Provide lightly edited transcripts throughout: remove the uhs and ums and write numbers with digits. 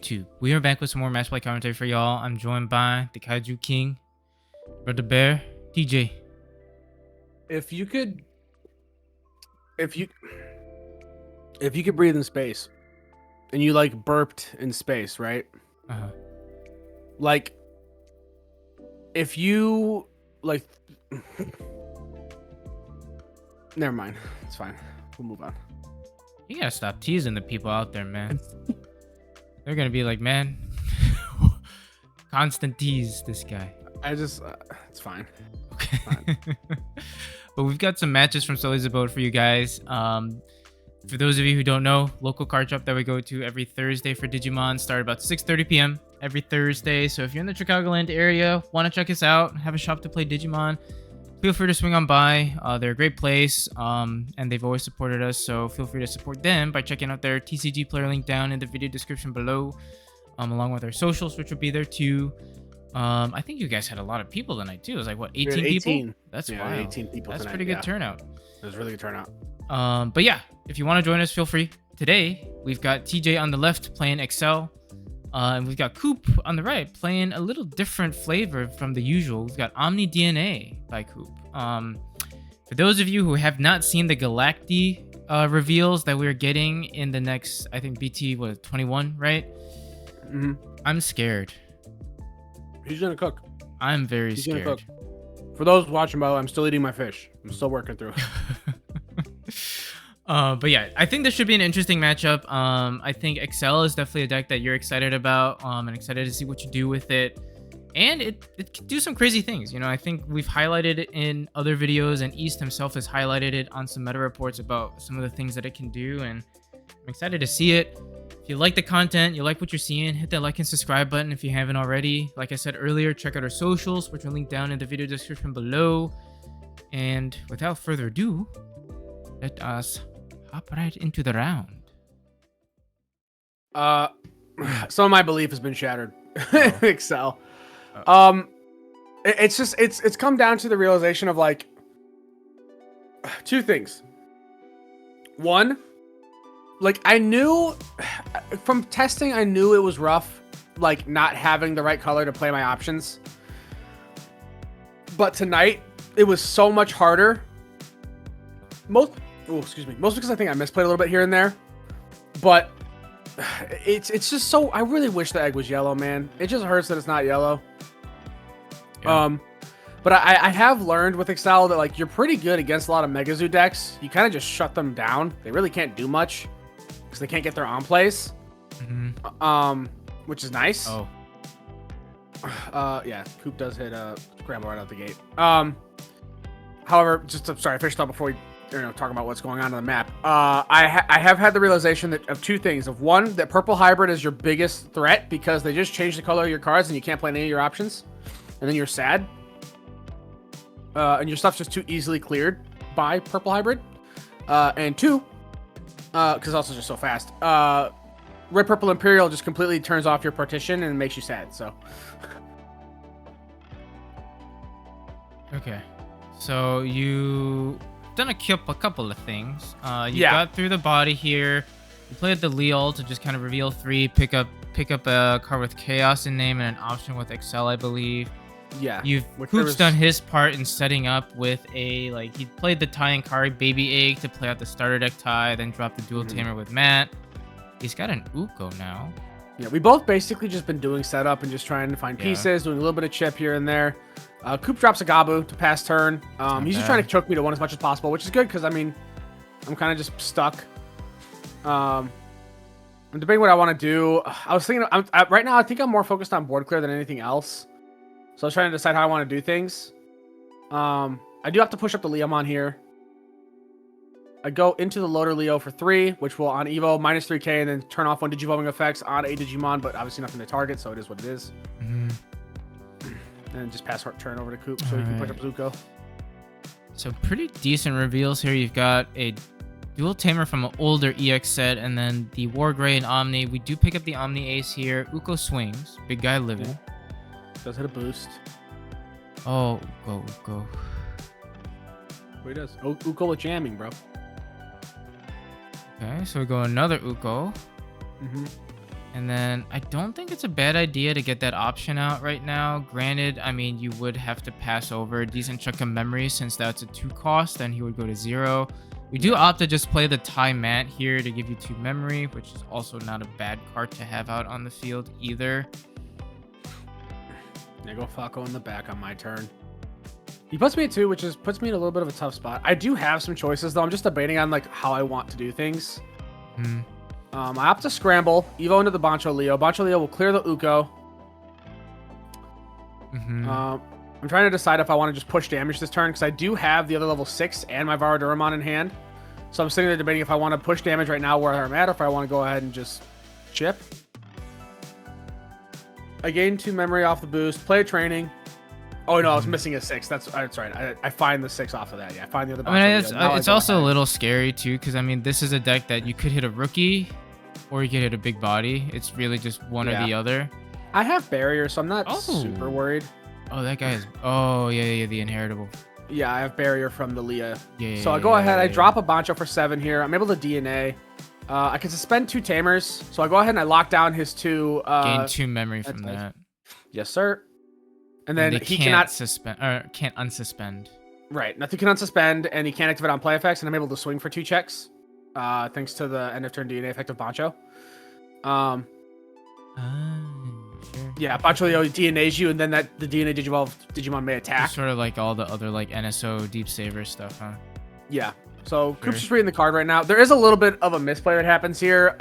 YouTube? We are back with some more Matchplay commentary for y'all. I'm joined by the Kaiju King, Brother Bear, TJ. If you could breathe in space, and you like burped in space, right? Like, if you like, never mind. It's fine. We'll move on. You gotta stop teasing the people out there, man. They're gonna be like, man, constant tease this guy. It's fine. Okay. Fine. But we've got some matches from Sully's Abode for you guys. For those of you who don't know, local card shop that we go to every Thursday for Digimon start about 6:30 p.m. every Thursday. So if you're in the Chicagoland area, want to check us out, have a shop to play Digimon, feel free to swing on by. They're a great place, and they've always supported us, so feel free to support them by checking out their TCG player link down in the video description below, along with our socials, which will be there too. I think you guys had a lot of people tonight too. It was like, what, 18 people? That's wild. 18 people. That's tonight, pretty good turnout. It was a really good turnout. But yeah, if you want to join us, feel free. Today, we've got TJ on the left playing Accel, and we've got Coop on the right playing a little different flavor from the usual. We've got Omni DNA by Coop. For those of you who have not seen the Galacti reveals that we're getting in the next, I think BT was 21, right? Mm-hmm. I'm scared. He's gonna cook. I'm very scared. Gonna cook. For those watching, by the way, I'm still eating my fish. I'm still working through. But yeah, I think this should be an interesting matchup. I think Accel is definitely a deck that you're excited about, and excited to see what you do with it. And it can do some crazy things. You know, I think we've highlighted it in other videos, and East himself has highlighted it on some meta reports about some of the things that it can do, and I'm excited to see it. If you like the content, you like what you're seeing, hit that like and subscribe button if you haven't already. Like I said earlier, check out our socials, which are linked down in the video description below. And without further ado, let us hop right into the round. Some of my belief has been shattered. Accel. It's come down to the realization of like two things. One, like I knew from testing, I knew it was rough, like not having the right color to play my options. But tonight, it was so much harder. Mostly because I think I misplayed a little bit here and there. But it's just so, I really wish the egg was yellow, man. It just hurts that it's not yellow. Yeah. But I have learned with Accel that like you're pretty good against a lot of Megazoo decks. You kind of just shut them down. They really can't do much because they can't get their on plays. Mm-hmm. Which is nice. Oh. Yeah, Coop does hit a scramble right out the gate. However, sorry, I finished up before we talk about what's going on the map. I have had the realization of two things. Of one, that purple hybrid is your biggest threat because they just change the color of your cards and you can't play any of your options, and then you're sad. And your stuff's just too easily cleared by purple hybrid. And two, because it's also just so fast. Red Purple Imperial just completely turns off your partition and makes you sad. So. Okay, so you done a couple of things. You got through the body here. You played the Leal to just kind of reveal 3, pick up a card with Chaos in name and an option with Accel, I believe. Yeah. Coop's done his part in setting up with he played the Tai and Kari Baby Egg to play out the starter deck Tai, then dropped the dual tamer with Matt. He's got an Uko now. Yeah, we both basically just been doing setup and just trying to find pieces, doing a little bit of chip here and there. Coop drops a Gabu to pass turn. He's just trying to choke me to 1 as much as possible, which is good because, I mean, I'm kind of just stuck. I'm debating what I want to do. I was thinking, right now, I think I'm more focused on board clear than anything else. So I was trying to decide how I want to do things. I do have to push up the Leomon here. I go into the Loader Leo for 3, which will on Evo minus 3k and then turn off 1 Digivolving effects on a Digimon, but obviously nothing to target, so it is what it is. Mm-hmm. And just pass turn over to Coop so he can push up Zuko. So pretty decent reveals here. You've got a dual tamer from an older EX set, and then the War Grey and Omni. We do pick up the Omni Ace here. Uko swings. Big guy living. Yeah. Does hit a boost. Oh, Uko. He does. Uko with jamming, bro. Okay, so we go another Uko. Mm-hmm. And then I don't think it's a bad idea to get that option out right now. Granted, I mean, you would have to pass over a decent chunk of memory since that's a 2 cost, and he would go to 0. We do opt to just play the Thai Mat here to give you 2 memory, which is also not a bad card to have out on the field either. There go Flacco in the back on my turn. He puts me at 2, which puts me in a little bit of a tough spot. I do have some choices, though. I'm just debating on like how I want to do things. I opt to scramble, Evo into the Bancho Leo. Bancho Leo will clear the Uko. I'm trying to decide if I want to just push damage this turn, because I do have the other level 6 and my Varaduramon in hand. So I'm sitting there debating if I want to push damage right now where I'm at, or if I want to go ahead and just chip. I gained 2 memory off the boost. Play training. Oh, no, I was missing a 6. That's right. I find the 6 off of that. Yeah, I find the other. I mean, it's also a little scary, too, because, I mean, this is a deck that you could hit a rookie or you could hit a big body. It's really just one or the other. I have barrier, so I'm not super worried. Oh, that guy is... Oh, yeah, the inheritable. Yeah, I have barrier from the Leah. Yeah, so I go ahead. I drop a Bancho for 7 here. I'm able to DNA. I can suspend 2 Tamers. So I go ahead and I lock down his 2... Gain 2 memory from that. Yes, sir. And then he cannot suspend or can't unsuspend. Right. Nothing can unsuspend, and he can't activate on play effects, and I'm able to swing for 2 checks. Thanks to the end of turn DNA effect of Bancho. Sure. Yeah, Bancho Leo DNAs you, and then the DNA Digivolve Digimon may attack. It's sort of like all the other like NSO Deep Saver stuff, huh? Yeah. So Coop's just reading the card right now. There is a little bit of a misplay that happens here.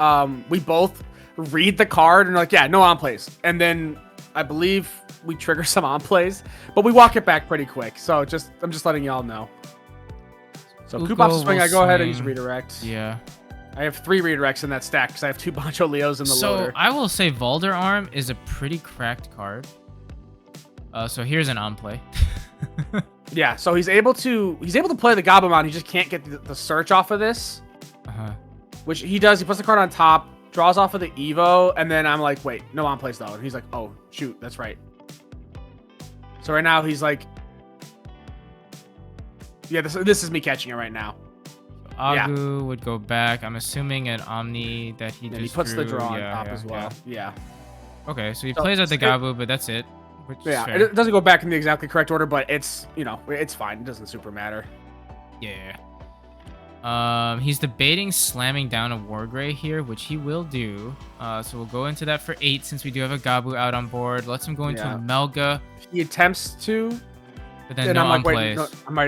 We both read the card and are like, yeah, no on plays. And then I believe we trigger some on plays, but we walk it back pretty quick. So I'm just letting y'all know. So Coop off the swing, I go ahead and use redirect. Yeah. I have 3 redirects in that stack because I have 2 Bancho Leos in the loader. So I will say Valder Arm is a pretty cracked card. So here's an on play. Yeah, so he's able to play the Gabumon. He just can't get the search off of this. Which he does. He puts the card on top, draws off of the Evo, and then I'm like, wait, no on plays though. And he's like, oh shoot, that's right. So right now he's like, yeah, this is me catching it right now. Agu would go back. I'm assuming an Omni that he just he puts drew. the draw on top as well. Yeah. Okay, so he plays at the Gabu, but that's it. Which is fair. It doesn't go back in the exactly correct order, but it's, it's fine. It doesn't super matter. Yeah. He's debating slamming down a Wargrey here, which he will do. So we'll go into that for 8 since we do have a Gabu out on board. Let's him go into a Melga. He attempts to, but then no on plays.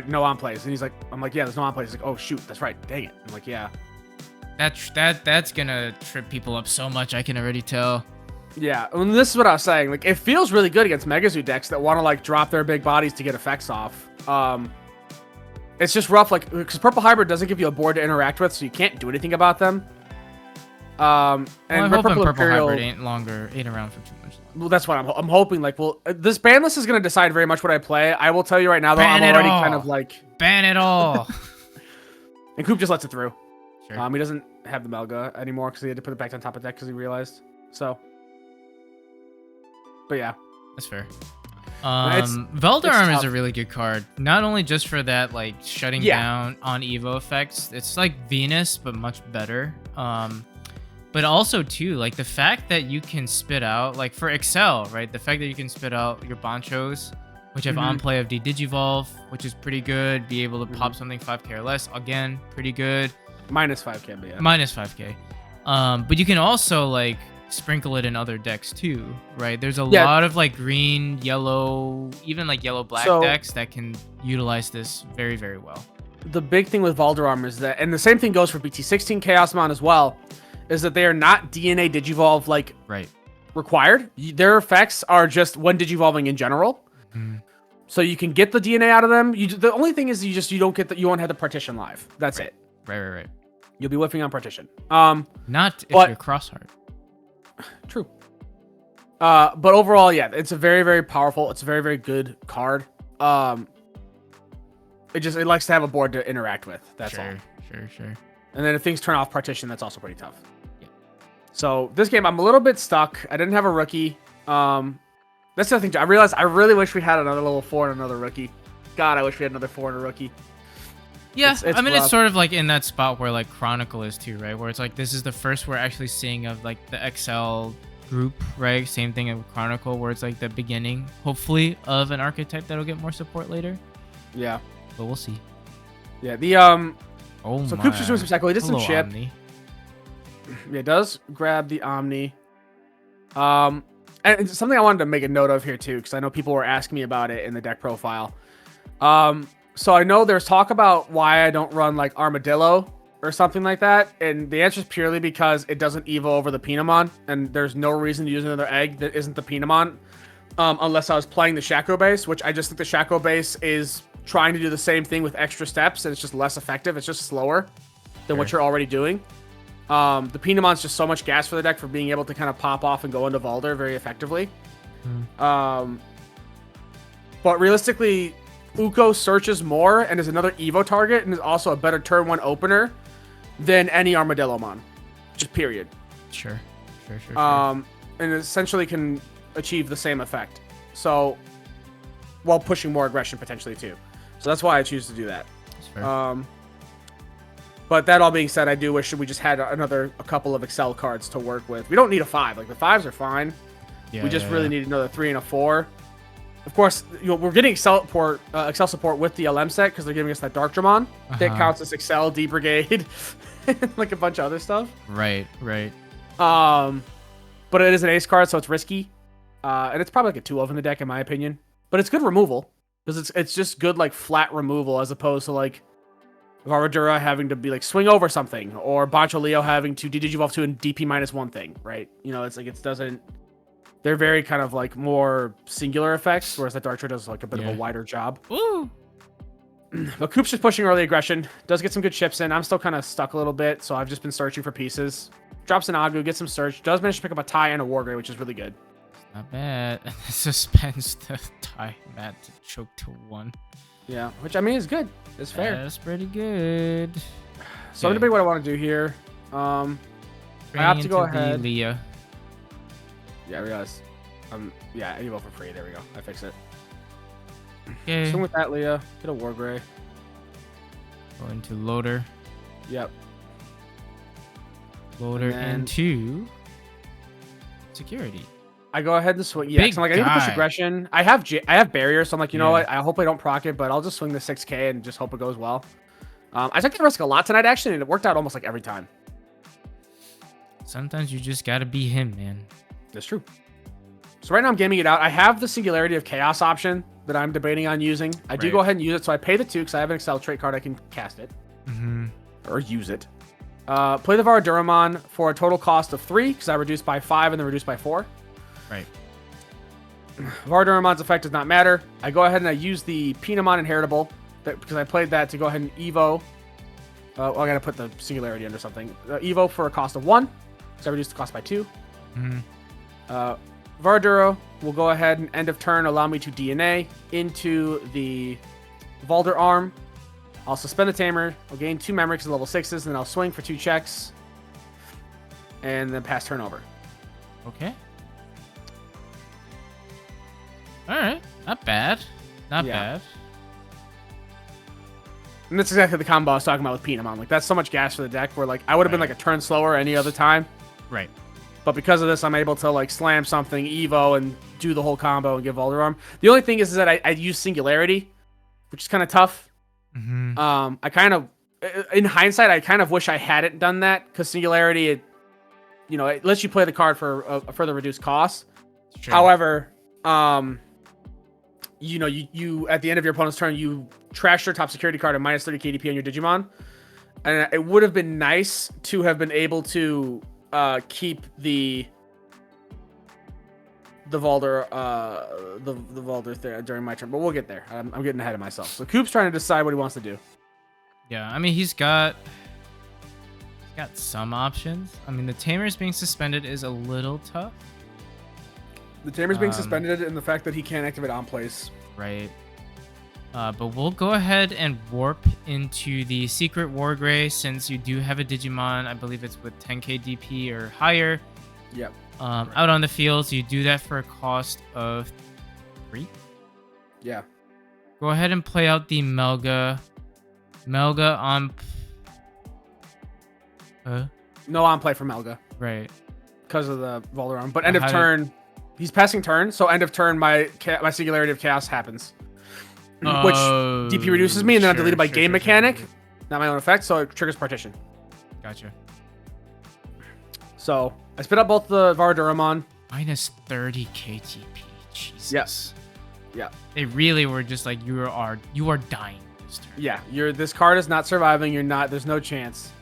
No on plays, and he's like, I'm like, yeah, there's no on plays. He's like, oh shoot, that's right, dang it. I'm like, yeah. That's gonna trip people up so much. I can already tell. Yeah, and this is what I was saying. Like, it feels really good against Megazoo decks that want to like drop their big bodies to get effects off. It's just rough, like, because Purple Hybrid doesn't give you a board to interact with, so you can't do anything about them. And I'm hoping Purple Hybrid ain't around for too much longer. Well, that's what I'm hoping. Like, well, this ban list is going to decide very much what I play. I will tell you right now, though, I'm already kind of like... Ban it all! And Coop just lets it through. Sure. He doesn't have the Melga anymore because he had to put it back on top of deck because he realized. So... But yeah. That's fair. Veldarm is a really good card. Not only just for that, like, shutting down on Evo effects. It's like Venus, but much better. But also, too, like, the fact that you can spit out, like, for Accel, right? The fact that you can spit out your Banchos, which have on play of Digivolve, which is pretty good. Be able to pop something 5k or less. Again, pretty good. Minus 5k, but yeah. Minus 5k. But you can also, like, sprinkle it in other decks too, right? There's a lot of like green, yellow, even like yellow black decks that can utilize this very, very well. The big thing with Valdararm is that, and the same thing goes for BT16 Chaosmon as well, is that they are not DNA Digivolve like required. Their effects are just when Digivolving in general. So you can get the DNA out of them. The only thing is you don't get you won't have the partition live. That's it. Right. You'll be whiffing on partition. Not if you're Crossheart. True. But overall, yeah, it's a very, very powerful. It's a very, very good card. It likes to have a board to interact with. That's all. Sure. And then if things turn off partition, that's also pretty tough. Yeah. So this game, I'm a little bit stuck. I didn't have a rookie. That's the thing. I realized I really wish we had another level 4 and another rookie. God, I wish we had another 4 and a rookie. Yeah, It's I mean, rough. it's sort of like in that spot where like Chronicle is too, right? Where it's like this is the first we're actually seeing of like the Accel group, right? Same thing with Chronicle, where it's like the beginning, hopefully, of an archetype that'll get more support later. Yeah. But we'll see. Yeah, the Oh so my. Coop's just doing some cycle. He did some Hello, chip. Omni. Yeah, it does grab the Omni. And it's something I wanted to make a note of here too, because I know people were asking me about it in the deck profile. So I know there's talk about why I don't run like Armadillo or something like that, and the answer is purely because it doesn't evo over the Pinamon, and there's no reason to use another egg that isn't the Pinamon, unless I was playing the Shaco base, which I just think the Shaco base is trying to do the same thing with extra steps, and it's just less effective. It's just slower than what you're already doing. The Pinamon's just so much gas for the deck for being able to kind of pop off and go into Valder very effectively. But realistically, Uko searches more and is another Evo target and is also a better turn 1 opener than any Armadillomon. Just period. Sure. And essentially can achieve the same effect. So, while pushing more aggression potentially too. So that's why I choose to do that. That's fair. But that all being said, I do wish we just had a couple of Accel cards to work with. We don't need a 5. Like, the 5s are fine. Yeah, we just really need another 3 and a 4. Of course, we're getting Accel support with the LM set because they're giving us that Darkdramon that counts as Accel, D-Brigade, like a bunch of other stuff. Right. But it is an ace card, so it's risky. And it's probably like a 2-of in the deck, in my opinion. But it's good removal. Because it's just good, like, flat removal as opposed to, like, Varadura having to be, like, swing over something. Or Bancho Leo having to Digivolve to and DP -1 thing, right? You know, it's like, it doesn't... They're very kind of, like, more singular effects, whereas the Darktra does, like, a bit of a wider job. Ooh. But Coop's just pushing early aggression. Does get some good chips in. I'm still kind of stuck a little bit, so I've just been searching for pieces. Drops an Agu, gets some search. Does manage to pick up a tie and a Wargrave, which is really good. Not bad. Suspends the tie Matt to choke to 1. Yeah, which, I mean, is good. It's fair. That's pretty good. So I'm gonna debate what I want to do here. I have to go ahead. Leah. Yeah, I realized. Yeah, Evo for free. There we go. I fixed it. Okay. Swing with that, Leah. Get a Wargrave. Go into loader. Yep. Loader into security. I go ahead and swing. Yeah, so I'm like, I need to push aggression. I have barrier, so I'm like, you know what? I hope I don't proc it, but I'll just swing the 6K and just hope it goes well. I took the risk a lot tonight, actually, and it worked out almost like every time. Sometimes you just gotta be him, man. That's true. So right now I'm gaming it out. I have the Singularity of Chaos option that I'm debating on using. I do go ahead and use it, so I pay the 2 because I have an Accel trait card. I can cast it. Or use it. Play the Varaduramon for a total cost of 3 because I reduced by 5 and then reduced by 4. Right. Varaduramon's effect does not matter. I go ahead and I use the Pinamon Inheritable because I played that to go ahead and Evo. I gotta put the Singularity under something. Evo for a cost of 1 because I reduced the cost by 2. Varaduro will go ahead and end of turn allow me to DNA into the Valder arm. I'll suspend the Tamer. I'll gain 2 memory because level 6s, and then I'll swing for 2 checks. And then pass turn over. Okay. Alright. Not bad. Not bad. And that's exactly the combo I was talking about with Pinamon. Like, that's so much gas for the deck where, like, I would have been, like, a turn slower any other time. Right. But because of this, I'm able to, like, slam something, Evo, and do the whole combo and give Valder arm. The only thing is that I use Singularity, which is kind of tough. I kind of, in hindsight, I kind of wish I hadn't done that because Singularity, it lets you play the card for a further reduced cost. Sure. However, you at the end of your opponent's turn, you trash your top security card and minus 30 KDP on your Digimon, and it would have been nice to have been able to keep the Valder, the Valder there during my turn, but we'll get there. I'm getting ahead of myself. So Coop's trying to decide what he wants to do. Yeah, I mean he's got some options. I mean the Tamer's being suspended is a little tough. The Tamer's being suspended in the fact that he can't activate on place. Right. But we'll go ahead and warp into the Secret Wargrave since you do have a Digimon. I believe it's with 10k DP or higher. Yep. Out on the field, so you do that for a cost of 3. Yeah. Go ahead and play out the Melga. Melga on. No on play for Melga Right. because of the Volderarm. But end of turn, he's passing turn. So end of turn, my Singularity of Chaos happens, which DP reduces me, and then I'm deleted by game mechanic, not my own effect. So it triggers partition. Gotcha. So I spit up both the Volderarm. Minus 30 KTP. Jesus. Yes. Yeah. They really were just like, you are dying this turn. Yeah. This card is not surviving. You're not. There's no chance.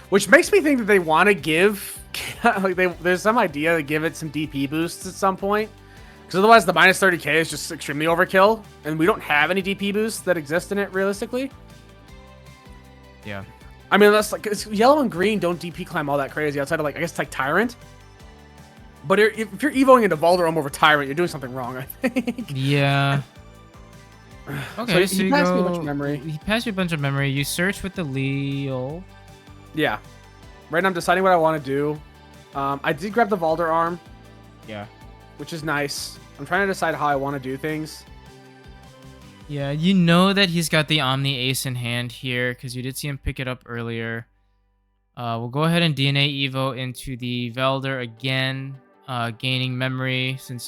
Which makes me think that they want to give, like there's some idea to give it some DP boosts at some point. Because otherwise the minus 30k is just extremely overkill. And we don't have any DP boosts that exist in it realistically. Yeah. I mean, that's like, yellow and green don't DP climb all that crazy outside of like, I guess like Tyrant. But if you're evoing into Volderarm over Tyrant, you're doing something wrong, I think. Yeah. Okay, so he passed me a bunch of memory. He passed you a bunch of memory. You search with the Leo. Yeah. Right now I'm deciding what I want to do. I did grab the Volderarm. Yeah. Which is nice. I'm trying to decide how I want to do things. Yeah, you know that he's got the Omni Ace in hand here because you did see him pick it up earlier. We'll go ahead and DNA Evo into the Velder again, gaining memory since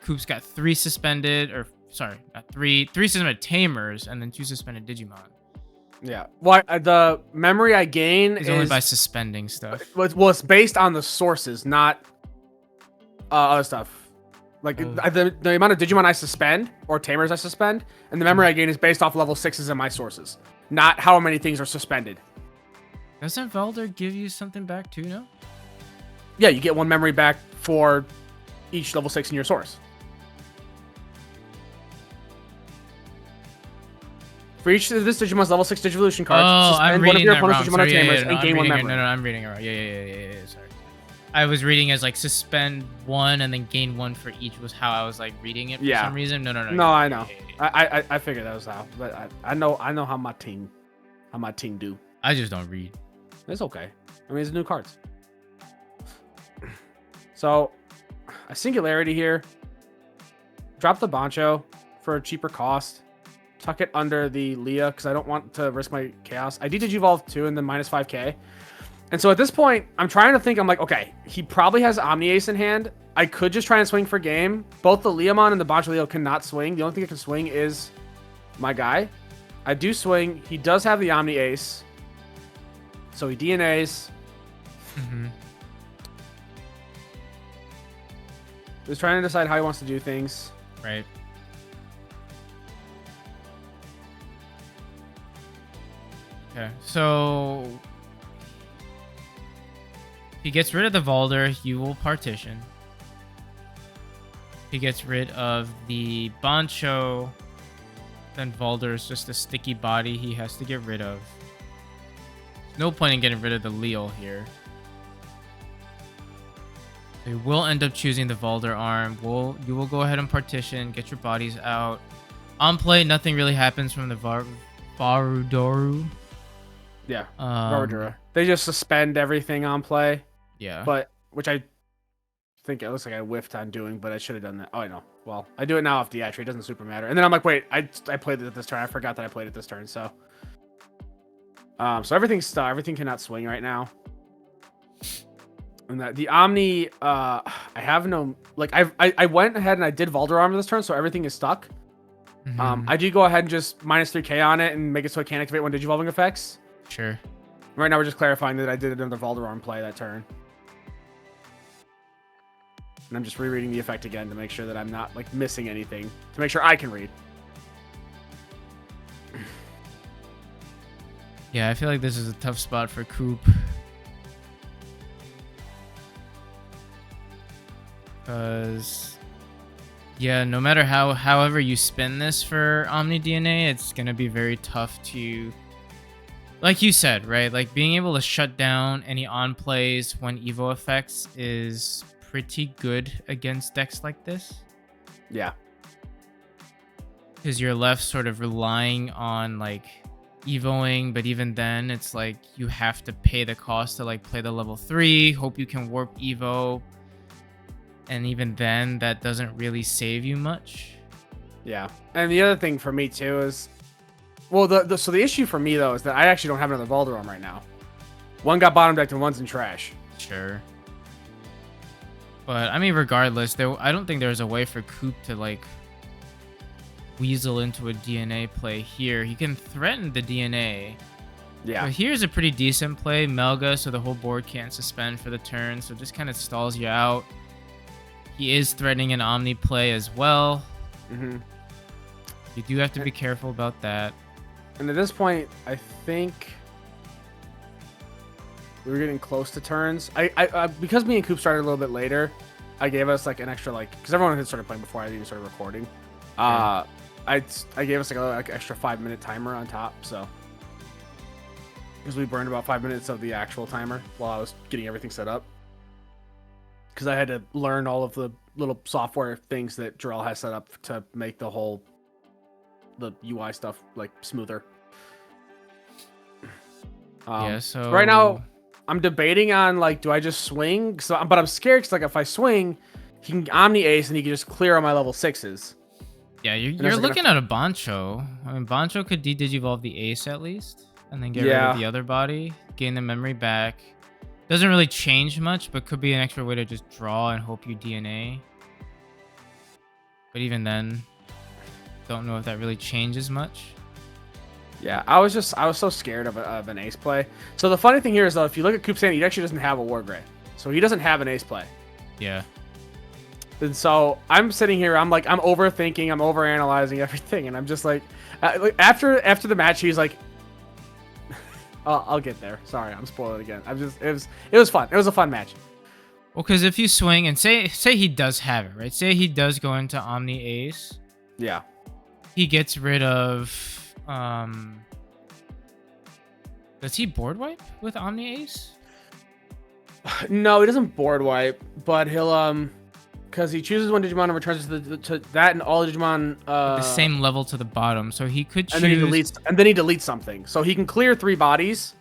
Coop's got 3 suspended, or sorry, not 3 suspended Tamers and then 2 suspended Digimon. Yeah. Well, the memory I gain is only by suspending stuff. Well, it's based on the sources, not other stuff. Like the amount of Digimon I suspend or Tamers I suspend, and the memory I gain is based off level 6s in my sources, not how many things are suspended. Doesn't Velder give you something back too, no? Yeah, you get 1 memory back for each level 6 in your source. For each of this Digimon's level 6 Digivolution cards, suspend one of your opponent's Digimon or Tamers and gain 1 memory. No, I'm reading it wrong. Yeah, sorry. I was reading as like suspend 1 and then gain 1 for each was how I was like reading it for some reason. No. No, I know. I figured that was how, but I know how my team do. I just don't read. It's okay. I mean, it's new cards. So, a Singularity here. Drop the Bancho for a cheaper cost. Tuck it under the Leah because I don't want to risk my Chaos. I did Digivolve 2 and then minus 5k. And so at this point, I'm trying to think. I'm like, okay, he probably has Omni Ace in hand. I could just try and swing for game. Both the Leomon and the Bancho Leo cannot swing. The only thing that can swing is my guy. I do swing. He does have the Omni Ace. So he DNAs. He's trying to decide how he wants to do things. Right. Okay, so he gets rid of the Volder, you will partition. He gets rid of the Bancho, then Volder is just a sticky body he has to get rid of. There's no point in getting rid of the Leo here. So you will end up choosing the Volder arm. You will go ahead and partition, get your bodies out. On play, nothing really happens from the Varudoru. Yeah, Varudura. They just suspend everything on play. Yeah. But, which I think it looks like I whiffed on doing, but I should have done that. Oh, I know. Well, I do it now off the entry. It doesn't super matter. And then I'm like, wait, I played it this turn. I forgot that I played it this turn, so. So everything's stuck. Everything cannot swing right now. And the Omni, I have no, like, I went ahead and I did Volderarm this turn, so everything is stuck. I do go ahead and just minus 3k on it and make it so it can't activate when Digivolving effects. Sure. Right now we're just clarifying that I did another Volderarm play that turn. And I'm just rereading the effect again to make sure that I'm not like missing anything. To make sure I can read. Yeah, I feel like this is a tough spot for Coop. Because yeah, no matter however you spin this for Omni DNA, it's gonna be very tough to, like you said, right? Like being able to shut down any on plays when Evo effects is pretty good against decks like this. Yeah. Because you're left sort of relying on like Evoing, but even then it's like you have to pay the cost to like play the level 3, hope you can warp Evo. And even then, that doesn't really save you much. Yeah. And the other thing for me, too, is Well, so the issue for me though is that I actually don't have another Valderon right now. One got bottom decked and one's in trash. Sure. But I mean, regardless, I don't think there's a way for Coop to like weasel into a DNA play here. He can threaten the DNA. Yeah. But here's a pretty decent play, Melga, so the whole board can't suspend for the turn, so it just kind of stalls you out. He is threatening an Omni play as well. You do have to be careful about that. And at this point, I think we were getting close to turns. I because me and Coop started a little bit later, I gave us like an extra because everyone had started playing before I even started recording. I gave us like an extra 5-minute timer on top, so because we burned about 5 minutes of the actual timer while I was getting everything set up. Because I had to learn all of the little software things that Jarrell has set up to make the UI stuff like smoother. Yeah, so right now I'm debating on like, do I just swing? But I'm scared because like if I swing, he can Omni Ace and he can just clear on my level 6s. Yeah, you're looking at a Bancho. I mean, Bancho could de-digivolve the Ace at least, and then get rid of the other body, gain the memory back. Doesn't really change much, but could be an extra way to just draw and hope you DNA. But even then, don't know if that really changes much. Yeah, I was so scared of an Ace play. So the funny thing here is though, if you look at Coop's hand, he actually doesn't have a War Gray, so he doesn't have an Ace play. Yeah. And so I'm sitting here, I'm overthinking, I'm overanalyzing everything, and I'm just like, after the match, he's like, I'll get there. Sorry, I'm spoiling again. It was fun. It was a fun match. Well, because if you swing and say he does have it, right? Say he does go into Omni Ace. Yeah. He gets rid of. Does he board wipe with Omni Ace? No, he doesn't board wipe, but he'll because he chooses one Digimon and returns to that and all Digimon the same level to the bottom, so he could choose. And then he deletes something, so he can clear 3 bodies.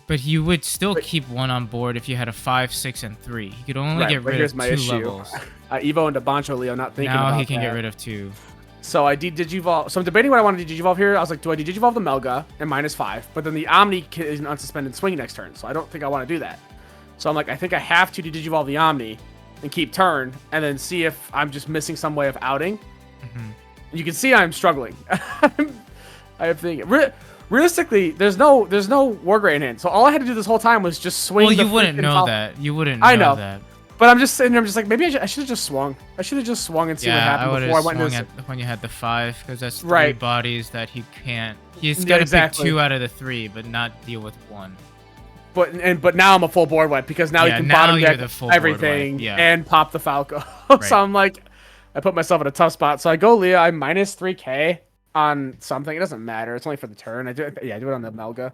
But you would still keep one on board if you had a 5, 6, and 3. He could only get rid of 2 levels. Evo into Bancho Leo, not thinking about now he can get rid of 2. So I de-digivolve. So I'm debating what I want to de-digivolve here. I was like, do I de-digivolve the Melga and -5? But then the Omni is an unsuspended swing next turn, so I don't think I want to do that. So I'm like, I think I have to de-digivolve the Omni and keep turn, and then see if I'm just missing some way of outing. You can see I'm struggling. I am thinking. Realistically, there's no War Gray in hand, so all I had to do this whole time was just swing. Well, you wouldn't know that. You wouldn't know that. But I'm just sitting there, I'm just like, maybe I should have just swung. I should have just swung and see what happened before I went into when you had the 5, because that's 3 bodies that he can't. He's got to pick 2 out of the 3, but not deal with 1. But now I'm a full board wipe because now he can bottom deck everything and pop the Falco. So I'm like, I put myself in a tough spot. So I go Leah, I'm -3k on something. It doesn't matter. It's only for the turn. I do it on the Melga.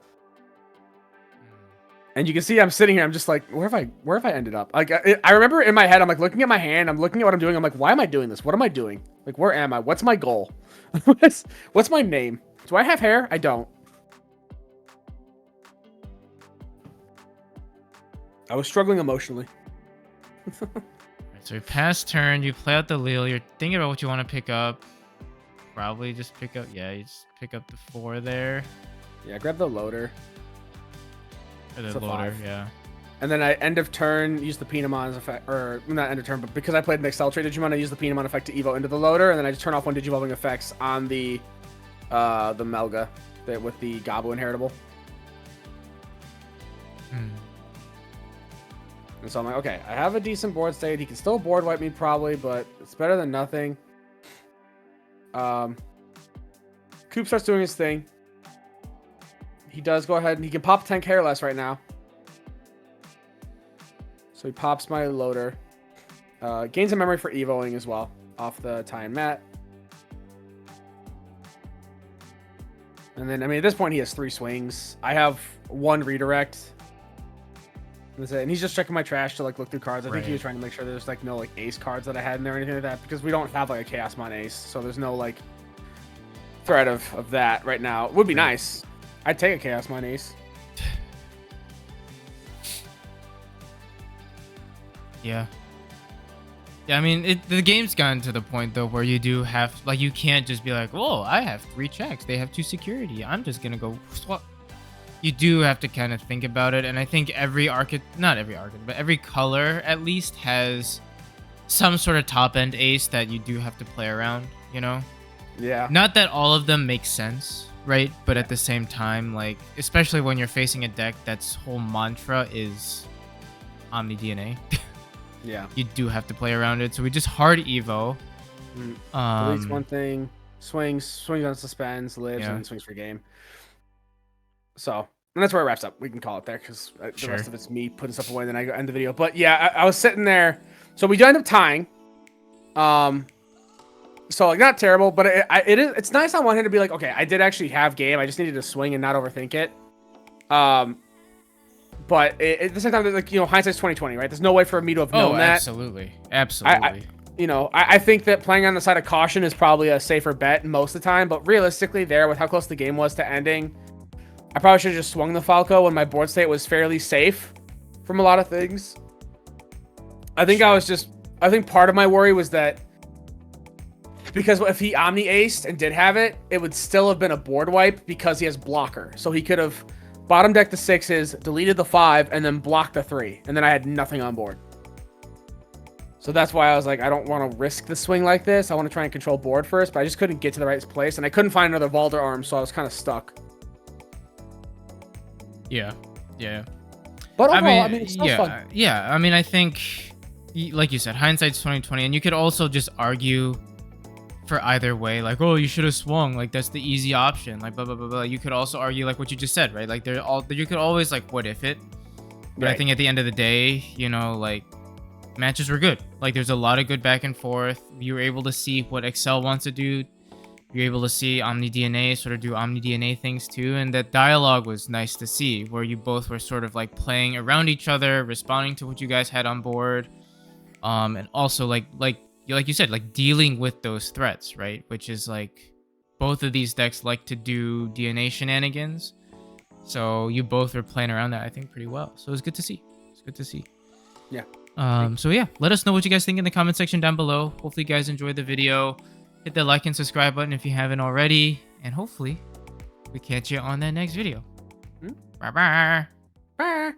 And you can see I'm sitting here. I'm just like, where have I ended up? Like I remember in my head, I'm like looking at my hand. I'm looking at what I'm doing. I'm like, why am I doing this? What am I doing? Like, where am I? What's my goal? What's my name? Do I have hair? I don't. I was struggling emotionally. So you pass turn, you play out the Lil, you're thinking about what you want to pick up. Probably just pick up, you just pick up the 4 there. Yeah, grab the loader. Or the loader, 5. yeah. And then I end of turn, use the Pinamon's effect, or not end of turn, but because I played an Accel trade Digimon, I use the Pinamon effect to Evo into the loader, and then I just turn off 1 Digivolving effects on the Melga with the Gabo inheritable. And so I'm like, okay, I have a decent board state. He can still board wipe me probably, but it's better than nothing. Coop starts doing his thing. He does go ahead and he can pop 10 careless right now. So he pops my loader. Gains a memory for evoing as well off the tie and mat. And then, I mean, at this point he has 3 swings. I have 1 redirect. That's it. And he's just checking my trash to like look through cards. I think he was trying to make sure there's like no like ace cards that I had in there or anything like that, because we don't have like a Chaosmon ace, so there's no like threat of that right now. It would be nice. I'd take a Chaosmon ace. Yeah. Yeah, I mean, the game's gotten to the point though where you do have like you can't just be like, "Oh, I have 3 checks. They have 2 security. I'm just gonna go swap." You do have to kind of think about it, and I think not every archetype, but every color at least has some sort of top end ace that you do have to play around. You know? Yeah. Not that all of them make sense, right? But at the same time, like especially when you're facing a deck that's whole mantra is Omni DNA. Yeah. You do have to play around it. So we just hard evo. Deletes one thing, swings on suspends, lives, and then swings for game. So, and that's where it wraps up. We can call it there because the rest of it's me putting stuff away, and then I end the video. But yeah, I was sitting there. So we do end up tying. So like not terrible, but it's nice on one hand to be like, okay, I did actually have game. I just needed to swing and not overthink it. But at the same time, like, you know, hindsight's 2020, right? There's no way for me to have known that. Absolutely. I think that playing on the side of caution is probably a safer bet most of the time. But realistically, there with how close the game was to ending, I probably should have just swung the Falco when my board state was fairly safe from a lot of things. I think I think part of my worry was that because if he omni-aced and did have it, it would still have been a board wipe because he has blocker. So he could have bottom decked the 6s, deleted the 5, and then blocked the 3. And then I had nothing on board. So that's why I was like, I don't want to risk the swing like this. I want to try and control board first, but I just couldn't get to the right place. And I couldn't find another Valder arm, so I was kind of stuck. Yeah. But overall, it's still fun. Yeah, I mean, I think, like you said, hindsight's 2020. And you could also just argue for either way, like, oh, you should have swung, like that's the easy option, like blah blah blah blah. You could also argue like what you just said, right? Like you could always like what if it, but I think at the end of the day, you know, like matches were good. Like there's a lot of good back and forth. You were able to see what Accel wants to do. You're able to see Omni DNA sort of do Omni DNA things too, and that dialogue was nice to see, where you both were sort of like playing around each other, responding to what you guys had on board, and also like you said, like dealing with those threats, right? Which is like both of these decks like to do DNA shenanigans. So you both were playing around that, I think, pretty well. So it was good to see. Yeah. So yeah, let us know what you guys think in the comment section down below. Hopefully you guys enjoyed the video. Hit the like and subscribe button if you haven't already. And hopefully we catch you on that next video. Bye-bye. Bye.